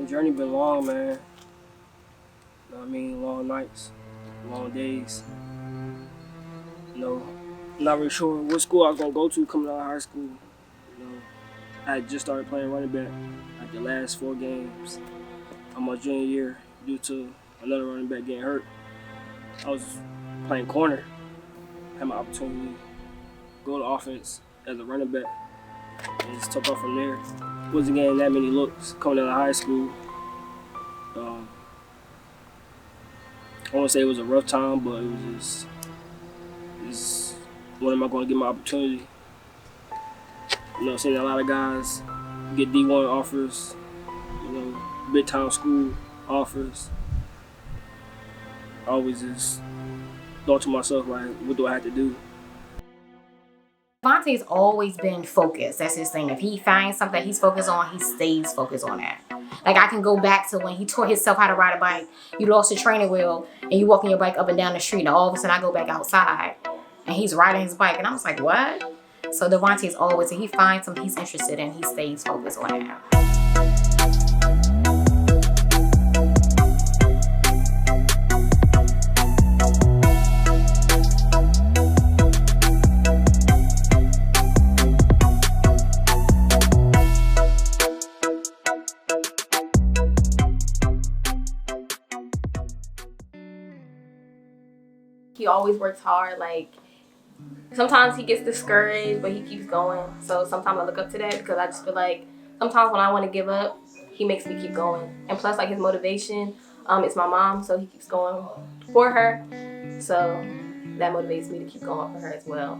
journey been long, man. You know what I mean? Long nights, long days. You know, not really sure what school I was gonna go to coming out of high school. You know, I had just started playing running back like the last 4 games of my junior year due to another running back getting hurt. I was playing corner, had my opportunity to go to offense as a running back and just took off from there. Wasn't getting that many looks coming out of high school. I won't say it was a rough time, but it was just when am I going to get my opportunity? You know, seeing a lot of guys get D1 offers, you know, big time school offers. I always just thought to myself, like, what do I have to do? Devontae's always been focused. That's his thing. If he finds something he's focused on, he stays focused on that. Like, I can go back to when he taught himself how to ride a bike. You lost your training wheel and you walking your bike up and down the street, and all of a sudden I go back outside and he's riding his bike, and I was like, what? So Devontae's always, if he finds something he's interested in, he stays focused on that. He always works hard. Like, sometimes he gets discouraged, but he keeps going. So sometimes I look up to that because I just feel like sometimes when I want to give up, he makes me keep going. And plus, like, his motivation is my mom, so he keeps going for her. So that motivates me to keep going for her as well.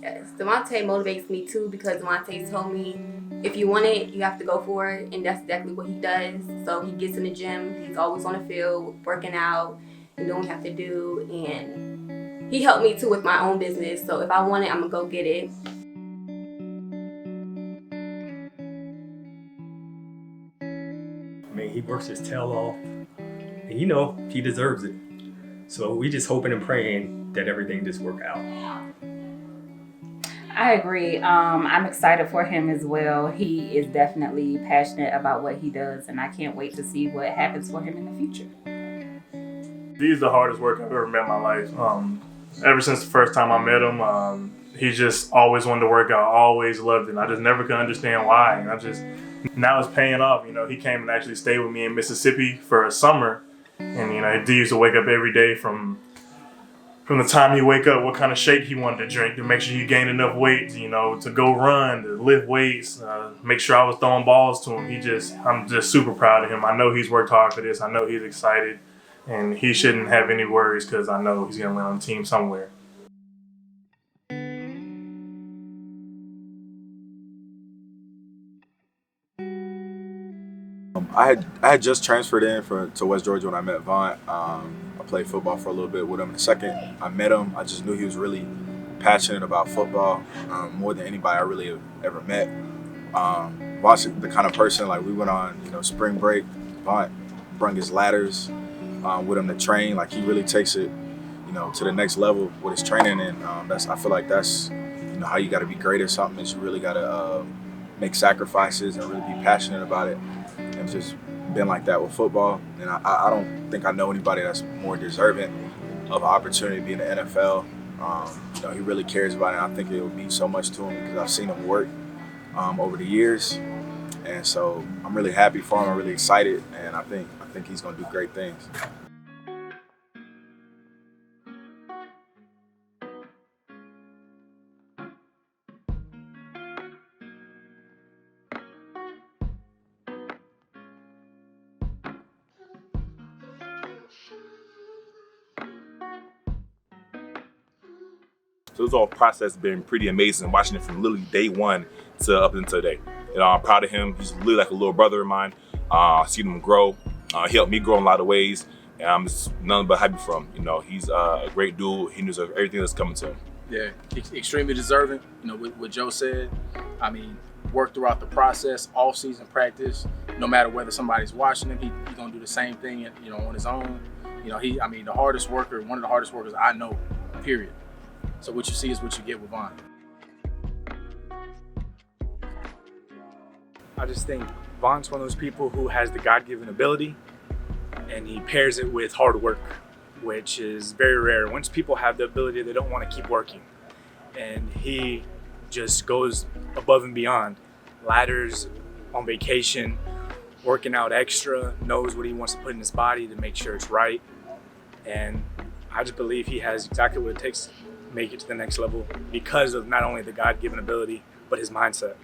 Yes, Devontae motivates me too because Devontae told me if you want it, you have to go for it, and that's exactly what he does. So he gets in the gym, he's always on the field, working out, and doing what he have to do, and he helped me too with my own business. So if I want it, I'm gonna go get it. I mean, he works his tail off, and you know, he deserves it. So we just hoping and praying that everything just work out. I agree. I'm excited for him as well. He is definitely passionate about what he does, and I can't wait to see what happens for him in the future. He's the hardest worker I've ever met in my life. Ever since the first time I met him, he just always wanted to work out, always loved it. And I just never could understand why. And now it's paying off. You know, he came and actually stayed with me in Mississippi for a summer. And, you know, he used to wake up every day from the time he wake up, what kind of shake he wanted to drink to make sure he gained enough weight, you know, to go run, to lift weights, make sure I was throwing balls to him. I'm just super proud of him. I know he's worked hard for this. I know he's excited. And he shouldn't have any worries because I know he's going to land on the team somewhere. I had just transferred in to West Georgia when I met Vaughn. I played football for a little bit with him. The second I met him, I just knew he was really passionate about football, more than anybody I really have ever met. Vaughn's the kind of person, like, we went on, you know, spring break. Vaughn brought his ladders with him to train. Like, he really takes it, you know, to the next level with his training, and I feel like that's, you know, how you got to be great at something, is you really got to make sacrifices and really be passionate about it. And just been like that with football, and I don't think I know anybody that's more deserving of an opportunity to be in the NFL. You know, he really cares about it, and I think it would mean so much to him because I've seen him work over the years, and so I'm really happy for him. I'm really excited, and I think he's going to do great things. So this whole process has been pretty amazing, watching it from literally day one to up until today. You know, I'm proud of him. He's literally like a little brother of mine. I've seen him grow. He helped me grow in a lot of ways, and I'm just nothing but happy for him. You know, he's a great dude. He knows everything that's coming to him. Yeah, extremely deserving. You know, what Joe said. I mean, work throughout the process, off-season practice. No matter whether somebody's watching him, he's gonna do the same thing, you know, on his own. You know, the hardest worker, one of the hardest workers I know, period. So what you see is what you get with Vaughn. I just think Von's one of those people who has the God-given ability, and he pairs it with hard work, which is very rare. Once people have the ability, they don't want to keep working. And he just goes above and beyond. Ladders, on vacation, working out extra, knows what he wants to put in his body to make sure it's right. And I just believe he has exactly what it takes to make it to the next level because of not only the God-given ability, but his mindset.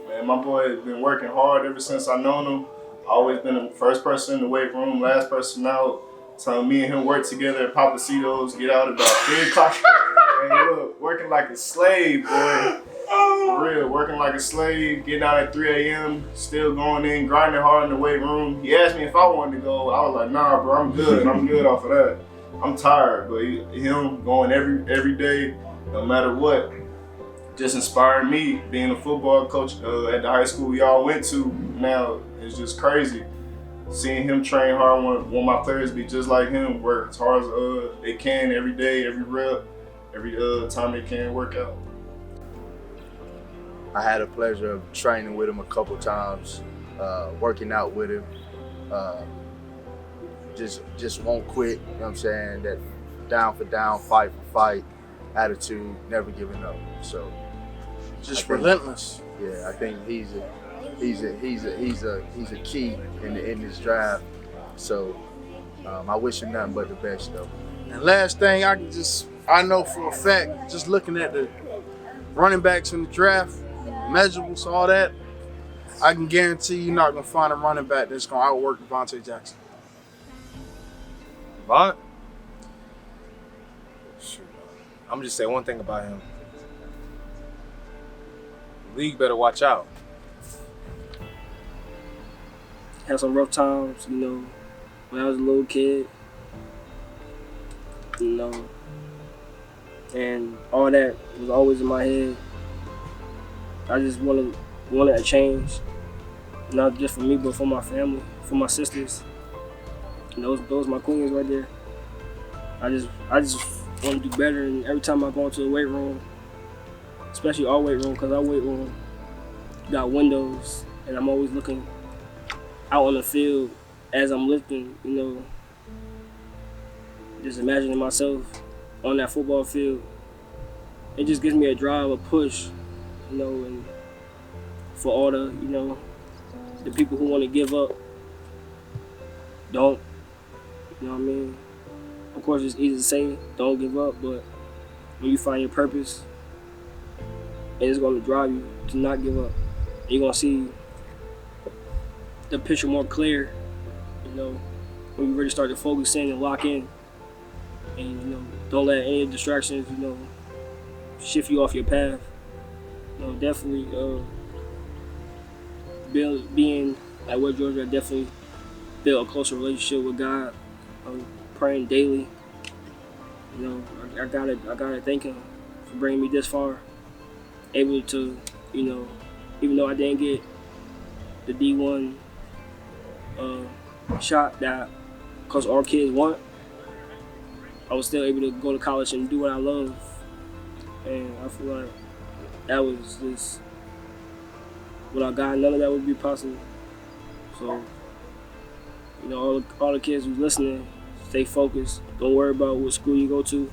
Man, my boy has been working hard ever since I known him. Always been the first person in the weight room, last person out. So me and him work together at Papacitos, get out about 3 o'clock. Hey, look, working like a slave, boy. For real, working like a slave, getting out at 3 a.m., still going in, grinding hard in the weight room. He asked me if I wanted to go. I was like, nah, bro, I'm good. I'm good off of that. I'm tired, but him going every day, no matter what, just inspired me. Being a football coach at the high school we all went to now is just crazy. Seeing him train hard, want my players to be just like him, work as hard as they can every day, every rep, every time they can work out. I had the pleasure of training with him a couple times, working out with him. Just won't quit, you know what I'm saying? That down for down, fight for fight attitude, never giving up. So just relentless. Yeah, I think he's a key in this draft. So I wish him nothing but the best though. And last thing, I know for a fact, just looking at the running backs in the draft, measurables, all that, I can guarantee you're not gonna find a running back that's gonna outwork Devontae Jackson. Von? Shoot. I'm just saying one thing about him. The league better watch out. Had some rough times, when I was a little kid, and all that was always in my head. I just wanted a change, not just for me, but for my family, for my sisters. And those my queens right there. I just want to do better, and every time I go into the weight room, especially our weight room, because our weight room got windows, and I'm always looking out on the field as I'm lifting, just imagining myself on that football field. It just gives me a drive, a push, and for all the people who want to give up, don't, you know what I mean? Of course, it's easy to say, don't give up, but when you find your purpose, it's going to drive you to not give up. You're going to see the picture more clear, when you really start to focus in and lock in, and don't let any distractions, shift you off your path. Definitely being at West Georgia, I definitely built a closer relationship with God. I'm praying daily. I gotta thank Him for bringing me this far. Able to, even though I didn't get the D1 shot that, because our kids want, I was still able to go to college and do what I love. And I feel like that was just, without God, none of that would be possible. So, all the kids who's listening, stay focused. Don't worry about what school you go to.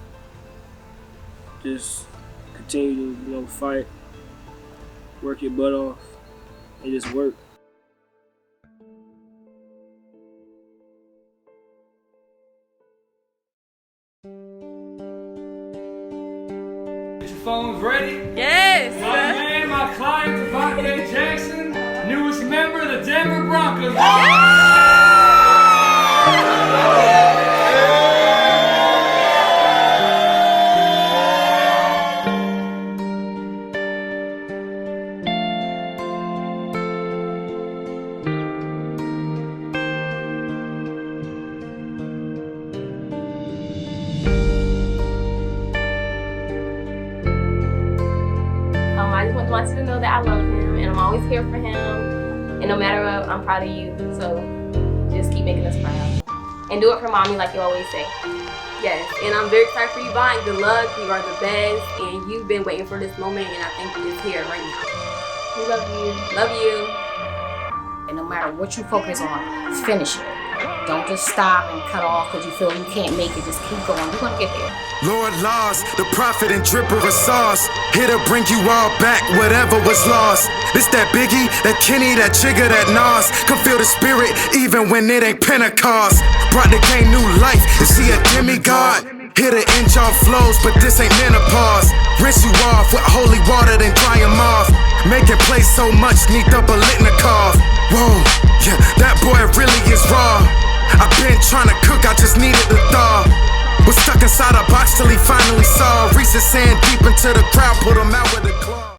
Just continue to, fight, work your butt off, and just work. Phones ready? Yes! My man, my client, Devontae Jackson, newest member of the Denver Broncos. I just want you to know that I love him and I'm always here for him. And no matter what, I'm proud of you. So just keep making us proud. And do it for mommy like you always say. Yes, and I'm very excited for you, Vaughn. Good luck. You are the best, and you've been waiting for this moment, and I think it's here right now. We love you. Love you. And no matter what you focus on, finish it. Don't just stop and cut off because you feel you can't make it. Just keep going. You're going to get there. Lord laws, the prophet and dripper of sauce. Here to bring you all back, whatever was lost. This that Biggie, that Kenny, that Jigga, that Nas. Come feel the spirit, even when it ain't Pentecost. Brought the game new life, is he a demigod? Here to inch off flows, but this ain't menopause. Rinse you off with holy water, then dry him off. Making plays so much, need double Litnikov. Whoa, yeah, that boy really is raw. I've been trying to cook, I just needed the thaw. Was stuck inside a box till he finally saw Reese's sand deep into the crowd, put him out with a